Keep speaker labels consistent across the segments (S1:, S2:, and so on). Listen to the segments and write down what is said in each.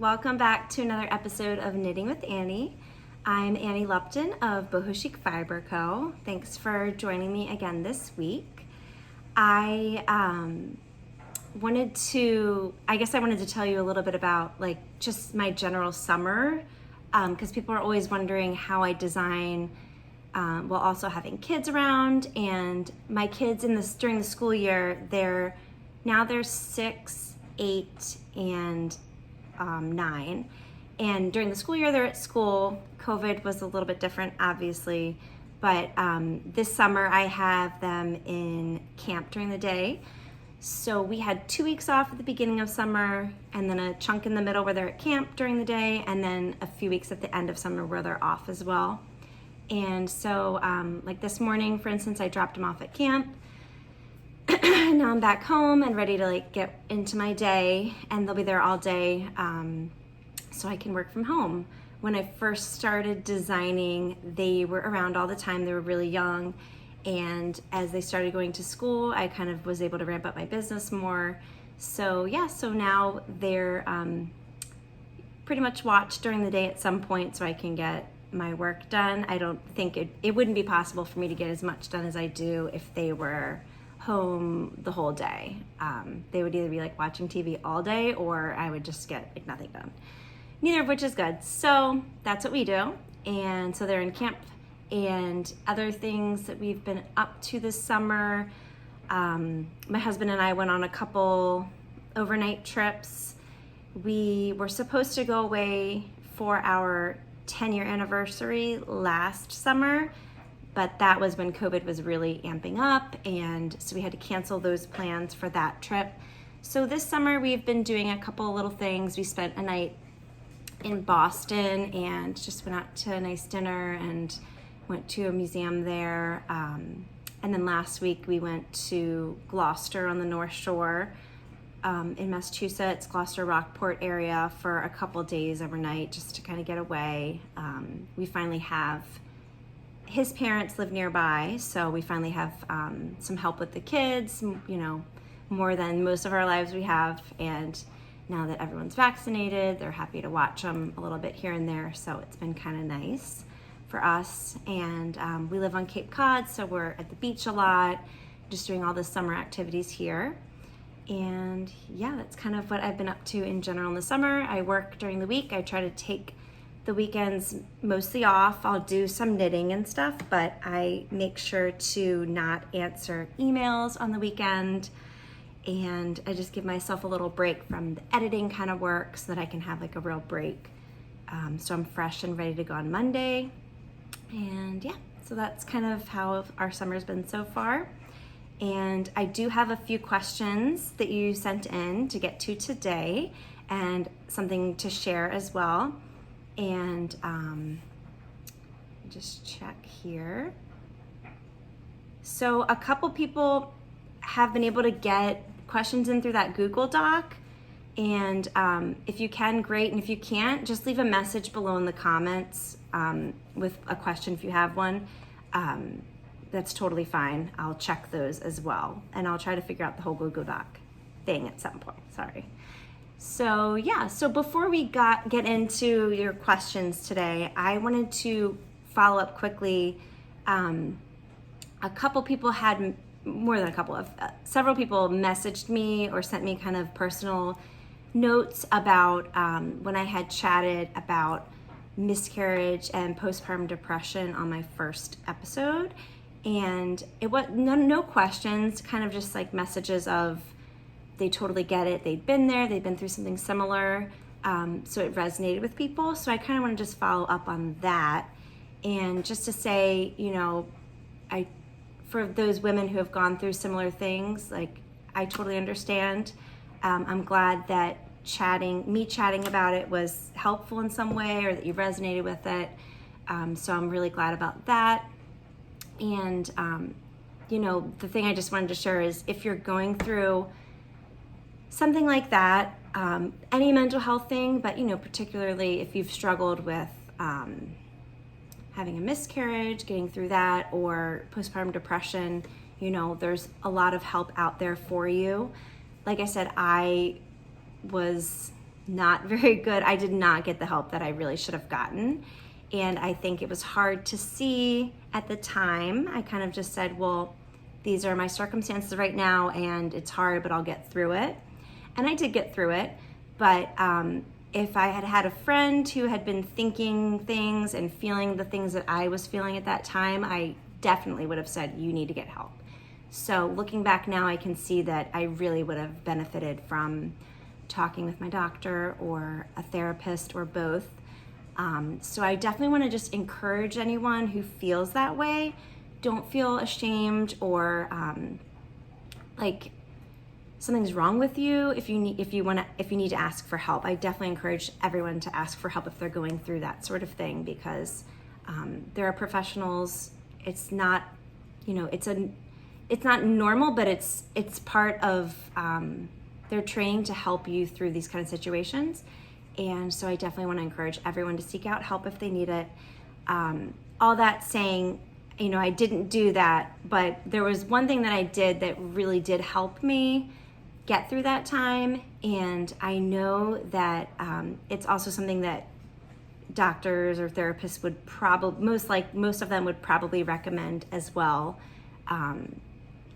S1: welcome back to another episode of Knitting with Annie. I'm Annie Lupton of Boho Chic Fiber Co. Thanks for joining me again this week. I wanted to tell you a little bit about just my general summer, because people are always wondering how I design while also having kids around. And my kids during the school year, they're 6, 8, and 9. And during the school year, they're at school. COVID was a little bit different, obviously. But this summer, I have them in camp during the day. So we had 2 weeks off at the beginning of summer, and then a chunk in the middle where they're at camp during the day, and then a few weeks at the end of summer where they're off as well. And so like this morning, for instance, I dropped them off at camp. Now I'm back home and ready to get into my day, and they'll be there all day so I can work from home. When I first started designing, they were around all the time. They were really young, and as they started going to school, I kind of was able to ramp up my business more. So now they're pretty much watched during the day at some point so I can get my work done. I don't think it wouldn't be possible for me to get as much done as I do if they were home the whole day. They would either be watching TV all day, or I would just get nothing done. Neither of which is good. So that's what we do. And so they're in camp. And other things that we've been up to this summer, my husband and I went on a couple overnight trips. We were supposed to go away for our 10-year anniversary last summer, but that was when COVID was really amping up, and so we had to cancel those plans for that trip. So this summer we've been doing a couple little things. We spent a night in Boston and just went out to a nice dinner and went to a museum there. And then last week we went to Gloucester on the North Shore in Massachusetts, Gloucester Rockport area for a couple days overnight just to kind of get away. We finally have his parents live nearby, so we finally have some help with the kids, more than most of our lives we have. And now that everyone's vaccinated, they're happy to watch them a little bit here and there, so it's been kind of nice for us. And we live on Cape Cod, so we're at the beach a lot, just doing all the summer activities here. And yeah, that's kind of what I've been up to in general in the summer. I work during the week. I try to take the weekends mostly off. I'll do some knitting and stuff, but I make sure to not answer emails on the weekend. And I just give myself a little break from the editing kind of work so that I can have a real break. So I'm fresh and ready to go on Monday. And yeah, so that's kind of how our summer's been so far. And I do have a few questions that you sent in to get to today, and something to share as well. And just check here. So a couple people have been able to get questions in through that Google Doc. And if you can, great. And if you can't, just leave a message below in the comments with a question if you have one. That's totally fine. I'll check those as well. And I'll try to figure out the whole Google Doc thing at some point. Sorry. So yeah, so before we get into your questions today, I wanted to follow up quickly. A couple people had, more than a couple of, several people messaged me or sent me kind of personal notes about when I had chatted about miscarriage and postpartum depression on my first episode. And it was no questions, kind of just messages of, they totally get it. They'd been there. They'd been through something similar. So it resonated with people. So I kind of want to just follow up on that. And just to say, for those women who have gone through similar things, I totally understand. I'm glad that me chatting about it was helpful in some way, or that you resonated with it. So I'm really glad about that. And, the thing I just wanted to share is, if you're going through something like that, any mental health thing, but, particularly if you've struggled with having a miscarriage, getting through that, or postpartum depression, there's a lot of help out there for you. Like I said, I was not very good. I did not get the help that I really should have gotten. And I think it was hard to see at the time. I kind of just said, well, these are my circumstances right now and it's hard, but I'll get through it. And I did get through it. But if I had had a friend who had been thinking things and feeling the things that I was feeling at that time, I definitely would have said, you need to get help. So looking back now, I can see that I really would have benefited from talking with my doctor or a therapist or both. So I definitely want to just encourage anyone who feels that way. Don't feel ashamed or like something's wrong with you if you need to ask for help. I definitely encourage everyone to ask for help if they're going through that sort of thing, because there are professionals. It's not, it's not normal, but it's part of their training to help you through these kind of situations. And so I definitely want to encourage everyone to seek out help if they need it. All that saying, I didn't do that, but there was one thing that I did that really did help me get through that time. And I know that it's also something that doctors or therapists would probably, most of them would probably recommend as well,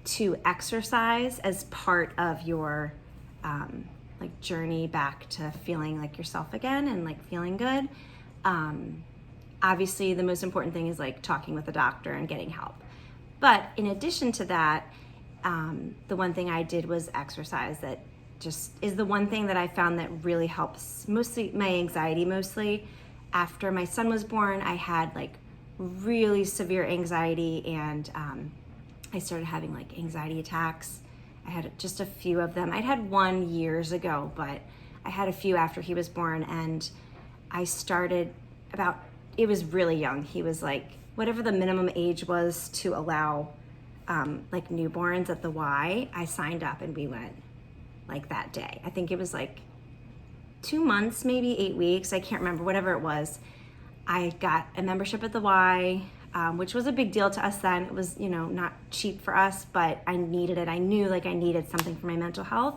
S1: to exercise as part of your journey back to feeling like yourself again and feeling good. Obviously the most important thing is talking with a doctor and getting help. But in addition to that, the one thing I did was exercise. That just is the one thing that I found that really helps mostly my anxiety. Mostly after my son was born, I had really severe anxiety, and I started having anxiety attacks. I had just a few of them. I'd had one years ago, but I had a few after he was born, and I started it was really young. He was whatever the minimum age was to allow newborns at the Y. I signed up and we went that day. I think it was 2 months, maybe 8 weeks. I can't remember, whatever it was. I got a membership at the Y, which was a big deal to us then. It was, not cheap for us, but I needed it. I knew I needed something for my mental health.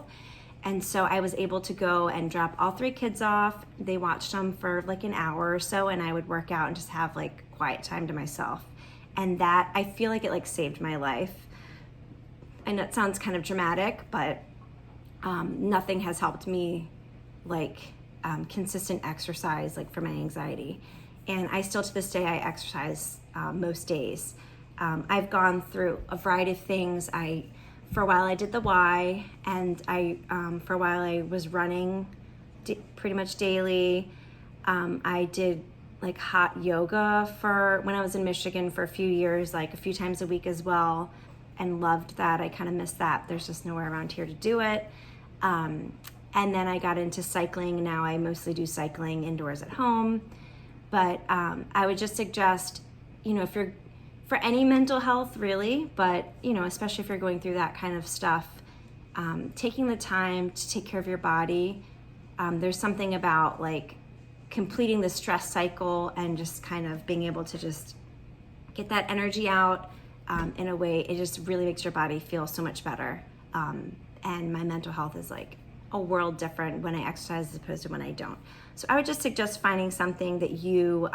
S1: And so I was able to go and drop all 3 kids off. They watched them for an hour or so, and I would work out and just have quiet time to myself. And that, I feel it saved my life. I know it sounds kind of dramatic, but nothing has helped me consistent exercise for my anxiety. And I still, to this day, I exercise most days. I've gone through a variety of things. For a while I did the Y, and for a while I was running pretty much daily. I did hot yoga when I was in Michigan for a few years, a few times a week as well, and loved that. I kind of missed that. There's just nowhere around here to do it. And then I got into cycling. Now I mostly do cycling indoors at home. But I would just suggest, if you're, for any mental health really, but especially if you're going through that kind of stuff, taking the time to take care of your body. There's something about completing the stress cycle and just kind of being able to just get that energy out in a way. It just really makes your body feel so much better. And my mental health is a world different when I exercise as opposed to when I don't. So I would just suggest finding something that you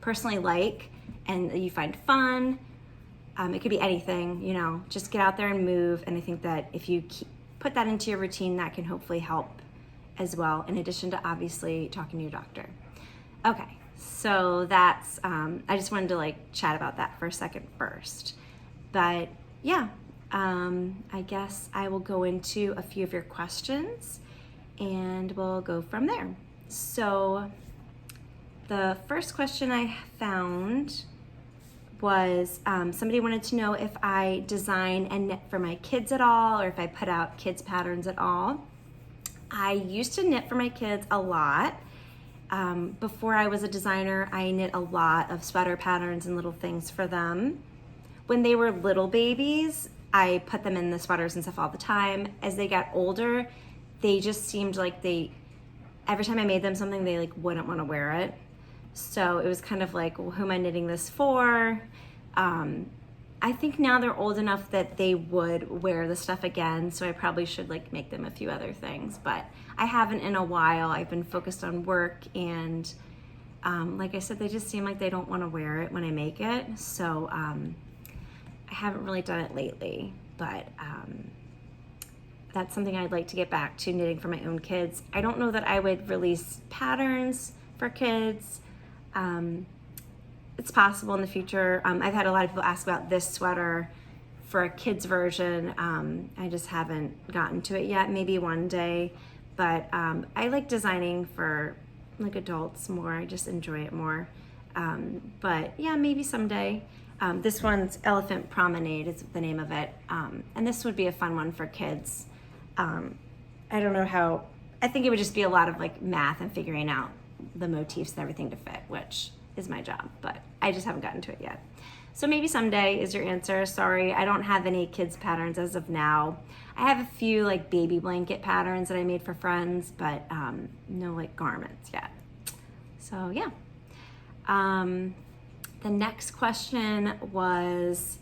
S1: personally like and that you find fun. It could be anything, just get out there and move. And I think that if you put that into your routine, that can hopefully help as well, in addition to obviously talking to your doctor. Okay, so that's, I just wanted to chat about that for a second first. But yeah, I guess I will go into a few of your questions and we'll go from there. So the first question I found was somebody wanted to know if I design and knit for my kids at all, or if I put out kids patterns at all. I used to knit for my kids a lot. Before I was a designer, I knit a lot of sweater patterns and little things for them. When they were little babies, I put them in the sweaters and stuff all the time. As they got older, they just seemed every time I made them something, they wouldn't want to wear it. So it was kind of well, who am I knitting this for? I think now they're old enough that they would wear the stuff again, so I probably should like make them a few other things, but I haven't in a while. I've been focused on work, and like I said, they just seem like they don't want to wear it when I make it, so I haven't really done it lately, but that's something I'd like to get back to, knitting for my own kids. I don't know that I would release patterns for kids. It's possible in the future. I've had a lot of people ask about this sweater for a kid's version. I just haven't gotten to it yet, maybe one day. But I like designing for like adults more. I just enjoy it more. But yeah, maybe someday. This one's Elephant Promenade is the name of it. And this would be a fun one for kids. I don't know how, I think it would just be a lot of like math and figuring out the motifs and everything to fit, which is my job, but I just haven't gotten to it yet. So maybe someday is your answer. Sorry, I don't have any kids patterns as of now. I have a few like baby blanket patterns that I made for friends, but no like garments yet. So yeah. The next question was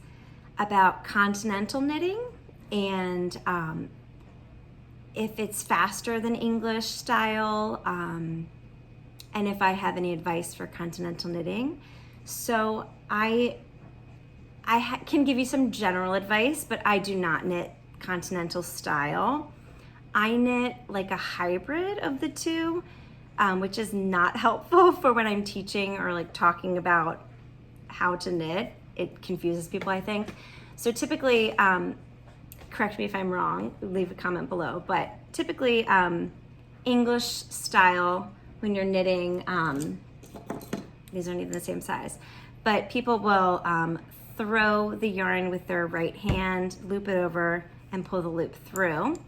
S1: about continental knitting and if it's faster than English style, and if I have any advice for continental knitting. So I can give you some general advice, but I do not knit continental style. I knit like a hybrid of the two, which is not helpful for when I'm teaching or like talking about how to knit. It confuses people, I think. So typically, correct me if I'm wrong, leave a comment below, but typically English style, when you're knitting, these aren't even the same size, but people will throw the yarn with their right hand, loop it over, and pull the loop through.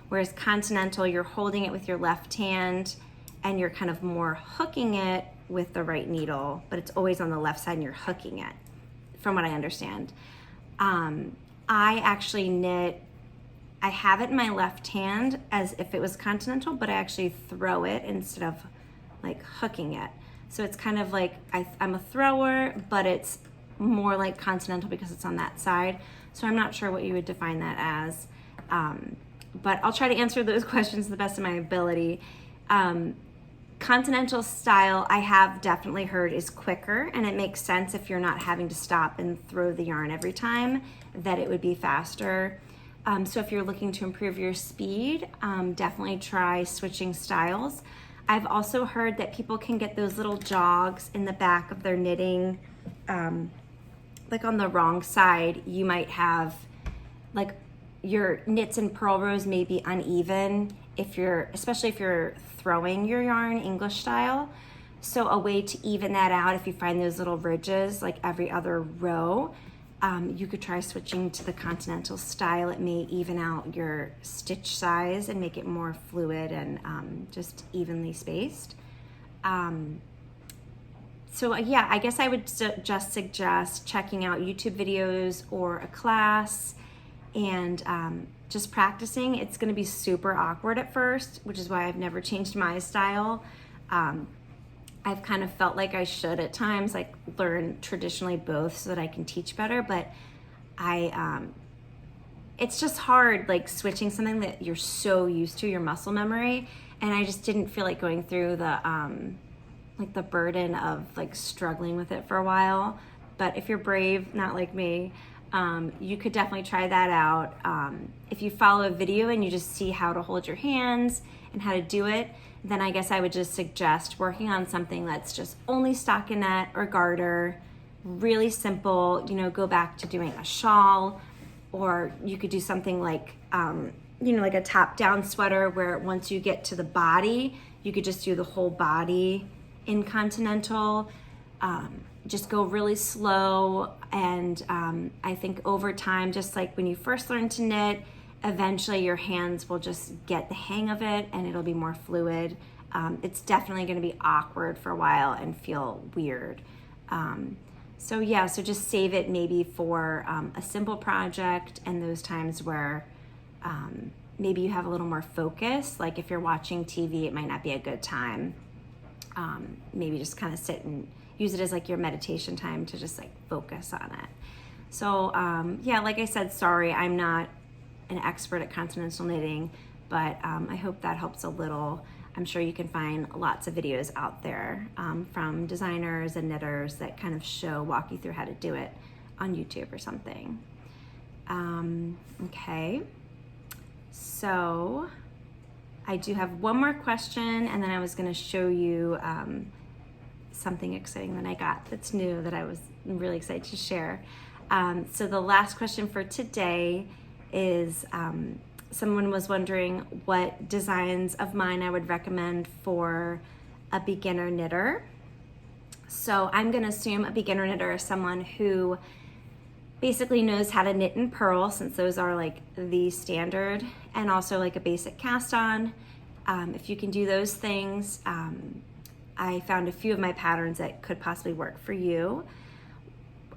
S1: Whereas continental, you're holding it with your left hand, and you're kind of more hooking it with the right needle, but it's always on the left side and you're hooking it, from what I understand. I actually knit, I have it in my left hand as if it was continental, but I actually throw it instead of like hooking it. So it's kind of like I'm a thrower, but it's more like continental because it's on that side. So I'm not sure what you would define that as, but I'll try to answer those questions to the best of my ability. Continental style, I have definitely heard, is quicker, and it makes sense if you're not having to stop and throw the yarn every time, that it would be faster. So if you're looking to improve your speed, definitely try switching styles. I've also heard that people can get those little jogs in the back of their knitting, like on the wrong side. You might have like your knits and purl rows may be uneven especially if you're throwing your yarn English style. So a way to even that out, if you find those little ridges like every other row, you could try switching to the continental style. It may even out your stitch size and make it more fluid and just evenly spaced. So yeah, I guess I would just suggest checking out YouTube videos or a class and just practicing. It's going to be super awkward at first, which is why I've never changed my style. I've kind of felt like I should at times like learn traditionally both so that I can teach better, but it's just hard like switching something that you're so used to, your muscle memory, and I just didn't feel like going through the burden of like struggling with it for a while. But if you're brave, not like me, you could definitely try that out. If you follow a video and you just see how to hold your hands and how to do it, then I guess I would just suggest working on something that's just only stockinette or garter, really simple. Go back to doing a shawl, or you could do something like, like a top-down sweater where once you get to the body, you could just do the whole body in continental. Just go really slow, and I think over time, just like when you first learn to knit, eventually your hands will just get the hang of it and it'll be more fluid. It's definitely going to be awkward for a while and feel weird. So just save it maybe for a simple project and those times where maybe you have a little more focus. Like if you're watching TV, it might not be a good time. Maybe just kind of sit and use it as like your meditation time to just like focus on it. So yeah, like I said, sorry, I'm not an expert at continental knitting, but I hope that helps a little. I'm sure you can find lots of videos out there from designers and knitters that kind of walk you through how to do it on YouTube or something. Okay, so I do have one more question, and then I was going to show you something exciting that I got that's new that I was really excited to share. So the last question for today is someone was wondering what designs of mine I would recommend for a beginner knitter. So I'm going to assume a beginner knitter is someone who basically knows how to knit and purl, since those are like the standard, and also like a basic cast on. If you can do those things, I found a few of my patterns that could possibly work for you.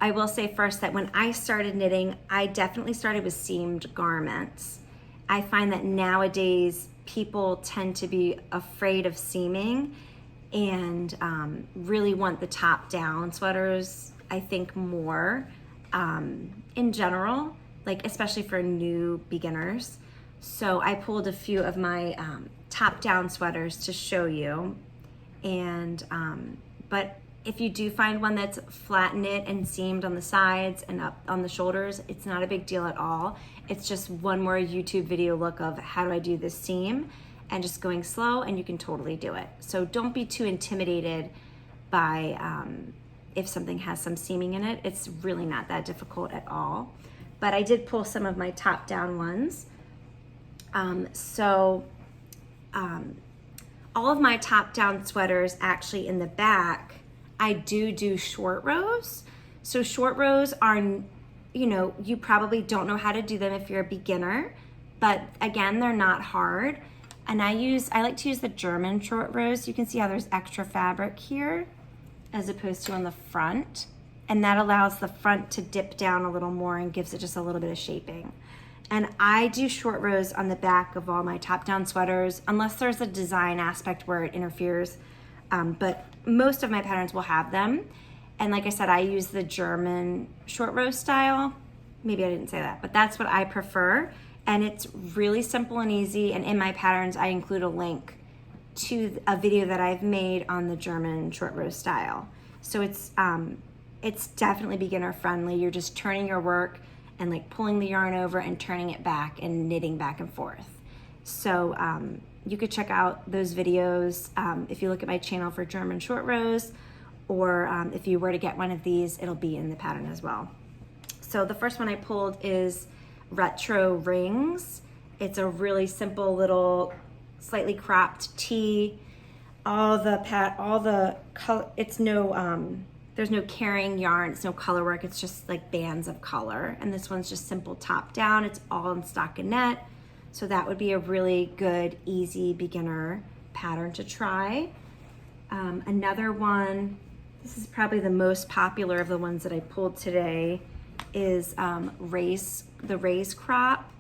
S1: I will say first that when I started knitting, I definitely started with seamed garments. I find that nowadays people tend to be afraid of seaming and really want the top-down sweaters, I think, more in general, like especially for new beginners. So I pulled a few of my top-down sweaters to show you. And but if you do find one that's flat knit and seamed on the sides and up on the shoulders, it's not a big deal at all. It's just one more YouTube video look of how do I do this seam, and just going slow, and you can totally do it. So don't be too intimidated by if something has some seaming in it. It's really not that difficult at all. But I did pull some of my top down ones. All of my top down sweaters, actually in the back, I do short rows. So short rows are, you know, you probably don't know how to do them if you're a beginner, but again, they're not hard. And I like to use the German short rows. You can see how there's extra fabric here as opposed to on the front. And that allows the front to dip down a little more and gives it just a little bit of shaping. And I do short rows on the back of all my top-down sweaters, unless there's a design aspect where it interferes. But most of my patterns will have them. And like I said, I use the German short row style. Maybe I didn't say that, but that's what I prefer. And it's really simple and easy. And in my patterns, I include a link to a video that I've made on the German short row style. So it's definitely beginner friendly. You're just turning your work and like pulling the yarn over and turning it back and knitting back and forth. So you could check out those videos if you look at my channel for German short rows, or if you were to get one of these, it'll be in the pattern as well. So the first one I pulled is Retro Rings. It's a really simple little slightly cropped tee. There's no carrying yarn, it's no color work, it's just like bands of color. And this one's just simple top down, it's all in stockinette. So that would be a really good, easy beginner pattern to try. Another one, this is probably the most popular of the ones that I pulled today, is the raise crop.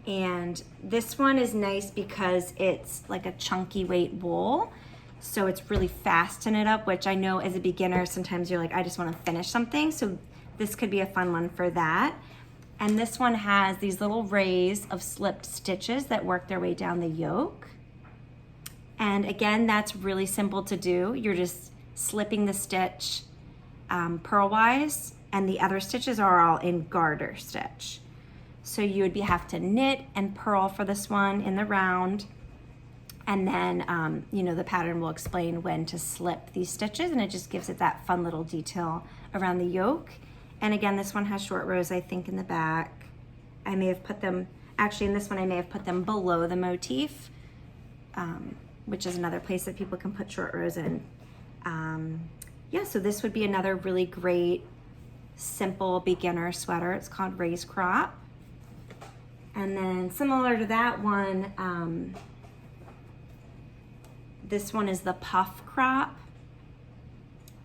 S1: And this one is nice because it's like a chunky weight wool. So it's really fast to knit up, which I know as a beginner, sometimes you're like, I just want to finish something. So this could be a fun one for that. And this one has these little rays of slipped stitches that work their way down the yoke. And again, that's really simple to do. You're just slipping the stitch purlwise, and the other stitches are all in garter stitch. So you would have to knit and purl for this one in the round. And then, the pattern will explain when to slip these stitches, and it just gives it that fun little detail around the yoke. And again, this one has short rows, I think, in the back. I may have put them, actually in this one, I may have put them below the motif, which is another place that people can put short rows in. So this would be another really great, simple beginner sweater. It's called Raise Crop. And then similar to that one, this one is the Puff Crop,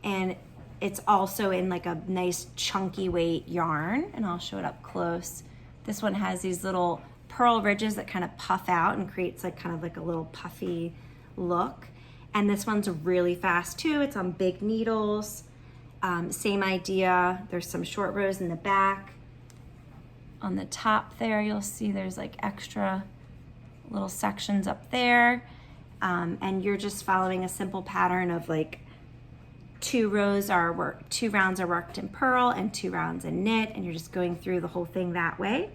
S1: and it's also in like a nice chunky weight yarn, and I'll show it up close. This one has these little purl ridges that kind of puff out and creates like kind of like a little puffy look. And this one's really fast too. It's on big needles, Same idea. There's some short rows in the back. On the top there, you'll see there's like extra little sections up there. And you're just following a simple pattern of like 2 rounds are worked in purl and 2 rounds in knit, and you're just going through the whole thing that way.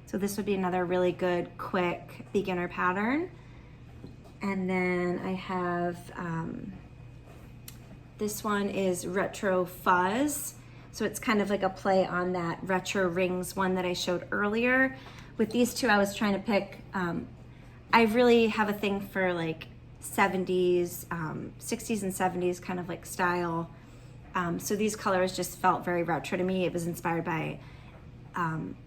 S1: So this would be another really good, quick beginner pattern. And then I have, this one is Retro Fuzz. So it's kind of like a play on that Retro Rings one that I showed earlier. With these two, I was trying to pick, I really have a thing for like 70s, 60s and 70s kind of like style. So these colors just felt very retro to me. It was inspired by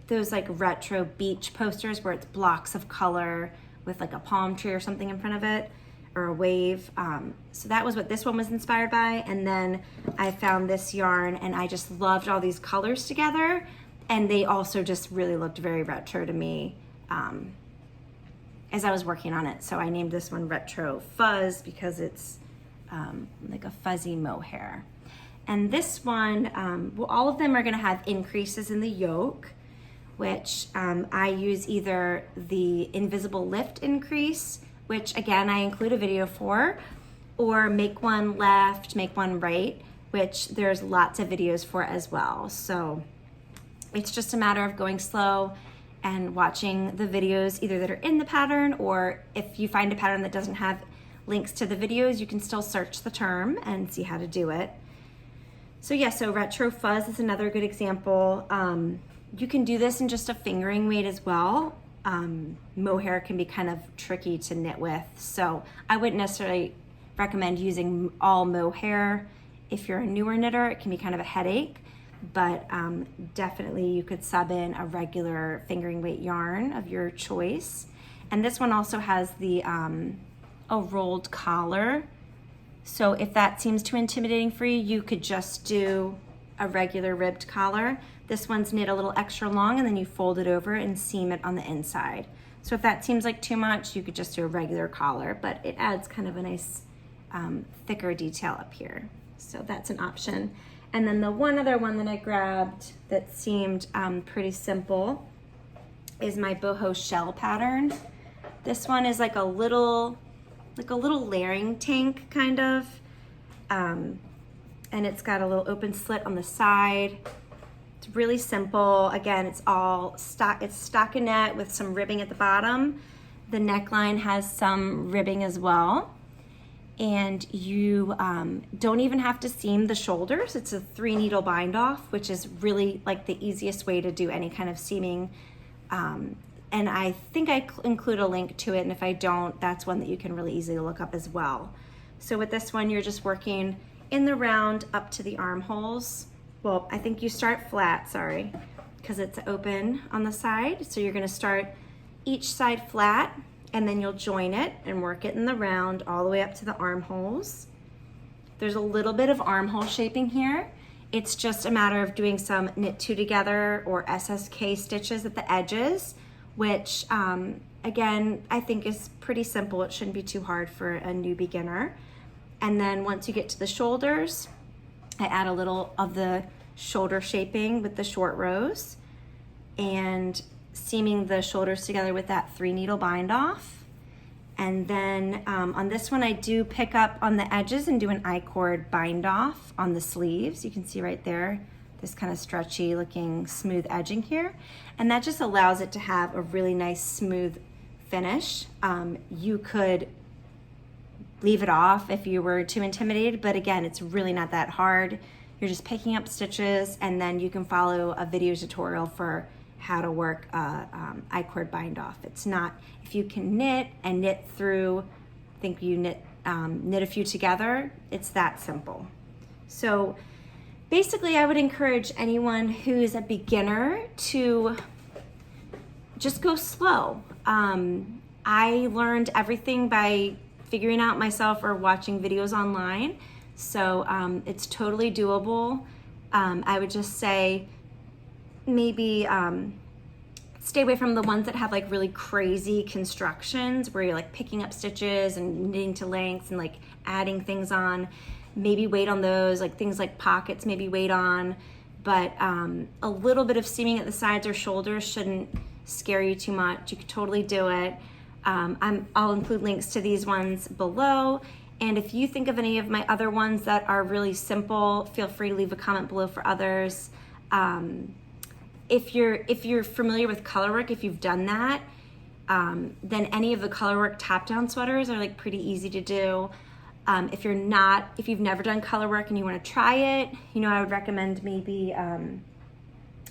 S1: those like retro beach posters where it's blocks of color with like a palm tree or something in front of it, or a wave. So that was what this one was inspired by. And then I found this yarn and I just loved all these colors together. And they also just really looked very retro to me as I was working on it. So I named this one Retro Fuzz because it's like a fuzzy mohair. And this one, well, all of them are gonna have increases in the yoke, which I use either the invisible lift increase, which again, I include a video for, or make one left, make one right, which there's lots of videos for as well. So it's just a matter of going slow and watching the videos either that are in the pattern, or if you find a pattern that doesn't have links to the videos, you can still search the term and see how to do it. So yeah, so Retro Fuzz is another good example. You can do this in just a fingering weight as well. Mohair can be kind of tricky to knit with, so I wouldn't necessarily recommend using all mohair. If you're a newer knitter, it can be kind of a headache, but definitely you could sub in a regular fingering weight yarn of your choice. And this one also has the a rolled collar. So if that seems too intimidating for you, you could just do a regular ribbed collar. This one's knit a little extra long and then you fold it over and seam it on the inside. So if that seems like too much, you could just do a regular collar, but it adds kind of a nice thicker detail up here. So that's an option. And then the one other one that I grabbed that seemed pretty simple is my boho shell pattern. This one is like a little layering tank kind of, and it's got a little open slit on the side. It's really simple. Again, it's all stockinette with some ribbing at the bottom. The neckline has some ribbing as well. And you don't even have to seam the shoulders. It's a 3 needle bind off, which is really like the easiest way to do any kind of seaming. And I think I include a link to it, and if I don't, that's one that you can really easily look up as well. So with this one, you're just working in the round up to the armholes. Well, I think you start flat, sorry, because it's open on the side. So you're gonna start each side flat, and then you'll join it and work it in the round all the way up to the armholes. There's a little bit of armhole shaping here. It's just a matter of doing some knit 2 together or SSK stitches at the edges, which again, I think is pretty simple. It shouldn't be too hard for a new beginner. And then once you get to the shoulders, I add a little of the shoulder shaping with the short rows and seaming the shoulders together with that 3 needle bind off. And then on this one, I do pick up on the edges and do an I-cord bind off on the sleeves. You can see right there, this kind of stretchy looking smooth edging here. And that just allows it to have a really nice smooth finish. You could leave it off if you were too intimidated, but again, it's really not that hard. You're just picking up stitches, and then you can follow a video tutorial for how to work I-cord bind off. It's not, if you can knit and knit through, I think you knit a few together, it's that simple. So basically I would encourage anyone who is a beginner to just go slow. I learned everything by figuring out myself or watching videos online. So it's totally doable. I would just say maybe stay away from the ones that have like really crazy constructions where you're like picking up stitches and knitting to lengths and like adding things on. maybe wait on those, like things like pockets, maybe wait on, but a little bit of seaming at the sides or shoulders shouldn't scare you too much. You could totally do it. I'll include links to these ones below. And if you think of any of my other ones that are really simple, feel free to leave a comment below for others. If you're familiar with color work, if you've done that, then any of the color work top down sweaters are like pretty easy to do. If you've never done color work and you want to try it, I would recommend maybe, I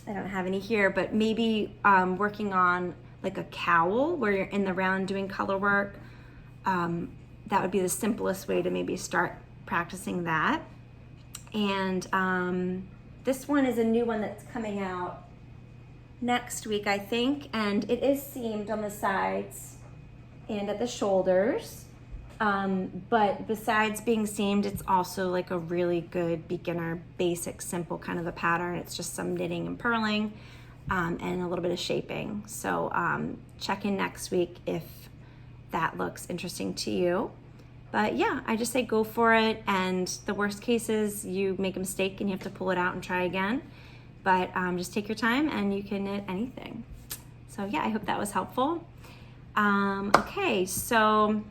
S1: don't have any here, but maybe working on like a cowl where you're in the round doing color work. That would be the simplest way to maybe start practicing that. And this one is a new one that's coming out next week, I think, and it is seamed on the sides and at the shoulders. But besides being seamed, it's also like a really good beginner, basic, simple kind of a pattern. It's just some knitting and purling and a little bit of shaping. So check in next week if that looks interesting to you. But yeah, I just say go for it. And the worst case is you make a mistake and you have to pull it out and try again. But just take your time and you can knit anything. So yeah, I hope that was helpful. Okay, so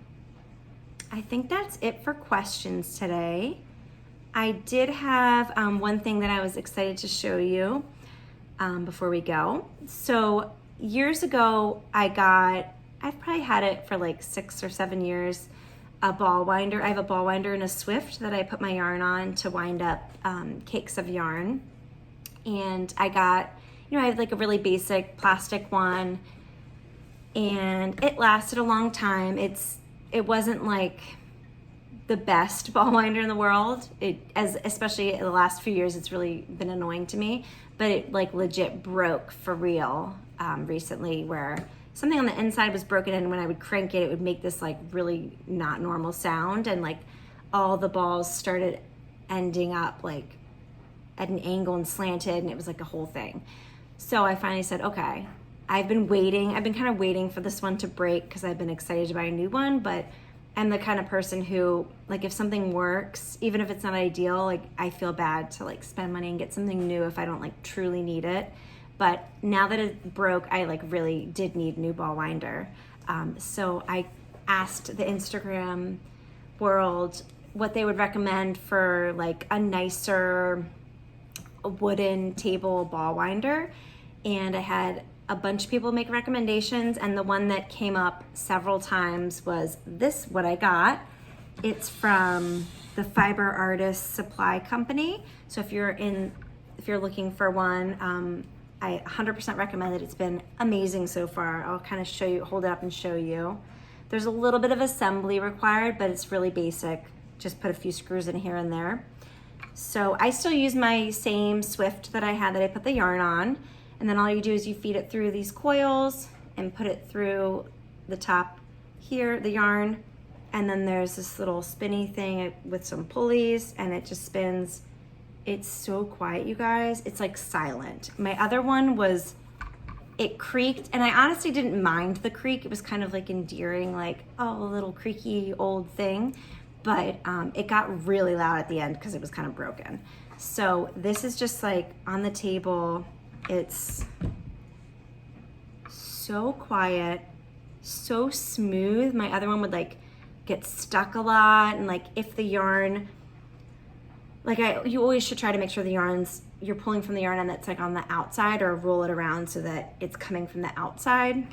S1: I think that's it for questions today. I did have one thing that I was excited to show you before we go. So years ago, I've probably had it for like 6 or 7 years, a ball winder. I have a ball winder and a Swift that I put my yarn on to wind up cakes of yarn. And I got, I had like a really basic plastic one, and it lasted a long time. It wasn't like the best ball winder in the world. Especially in the last few years, it's really been annoying to me, but it like legit broke for real recently, where something on the inside was broken, and when I would crank it, it would make this like really not normal sound, and like all the balls started ending up like at an angle and slanted, and it was like a whole thing. So I finally said, okay, I've been kind of waiting for this one to break because I've been excited to buy a new one, but I'm the kind of person who, like, if something works, even if it's not ideal, like, I feel bad to like spend money and get something new if I don't like truly need it. But now that it broke, I like really did need a new ball winder. So I asked the Instagram world what they would recommend for like a nicer wooden table ball winder, and I had a bunch of people make recommendations, and the one that came up several times was this, what I got. It's from the Fiber Artist Supply Company. So if you're looking for one, I 100% recommend it. It's been amazing so far. I'll kind of hold it up and show you. There's a little bit of assembly required, but it's really basic. Just put a few screws in here and there. So I still use my same Swift that I had that I put the yarn on, and then all you do is you feed it through these coils and put it through the top here, the yarn, and then there's this little spinny thing with some pulleys, and it just spins. It's so quiet, you guys. It's like silent. My other one it creaked, and I honestly didn't mind the creak. It was kind of like endearing, like, oh, a little creaky old thing. But it got really loud at the end because it was kind of broken. So this is just like on the table. It's so quiet, so smooth. My other one would like get stuck a lot, and like if the yarn, you always should try to make sure you're pulling from the yarn and that's like on the outside, or roll it around so that it's coming from the outside.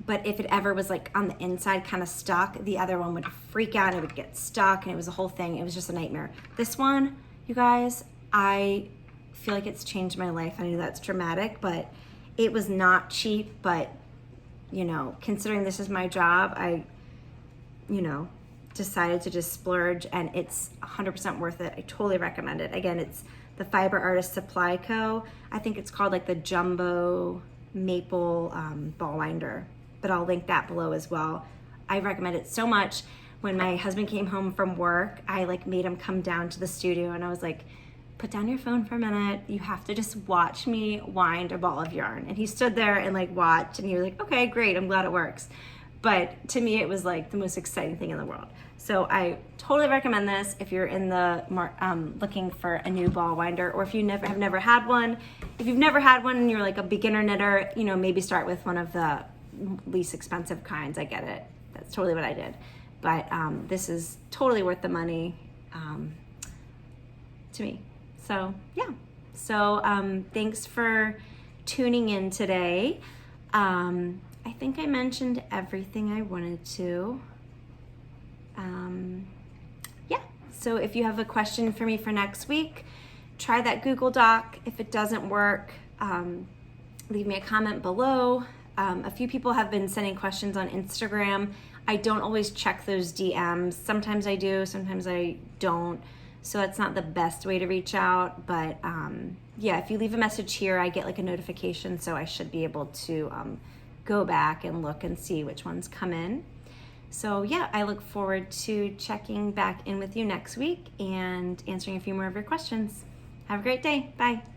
S1: But if it ever was like on the inside kind of stuck, the other one would freak out and it would get stuck, and it was a whole thing. It was just a nightmare. This one, you guys, I feel like it's changed my life. I know that's dramatic, but it was not cheap. But, considering this is my job, I, decided to just splurge, and it's 100% worth it. I totally recommend it. Again, it's the Fiber Artist Supply Co. I think it's called like the Jumbo Maple Ball Winder, but I'll link that below as well. I recommend it so much. When my husband came home from work, I like made him come down to the studio, and I was like, put down your phone for a minute. You have to just watch me wind a ball of yarn. And he stood there and like watched, and he was like, okay, great, I'm glad it works. but to me it was like the most exciting thing in the world. So I totally recommend this if you're in the looking for a new ball winder, or if you have never had one. If you've never had one and you're like a beginner knitter, you know, maybe start with one of the least expensive kinds. I get it. That's totally what I did. But this is totally worth the money to me. So yeah. So thanks for tuning in today. I think I mentioned everything I wanted to. Yeah, so if you have a question for me for next week, try that Google Doc. If it doesn't work, leave me a comment below. A few people have been sending questions on Instagram. I don't always check those DMs. Sometimes I do, sometimes I don't. So that's not the best way to reach out. But yeah, if you leave a message here, I get like a notification, so I should be able to go back and look and see which ones come in. So yeah, I look forward to checking back in with you next week and answering a few more of your questions. Have a great day. Bye.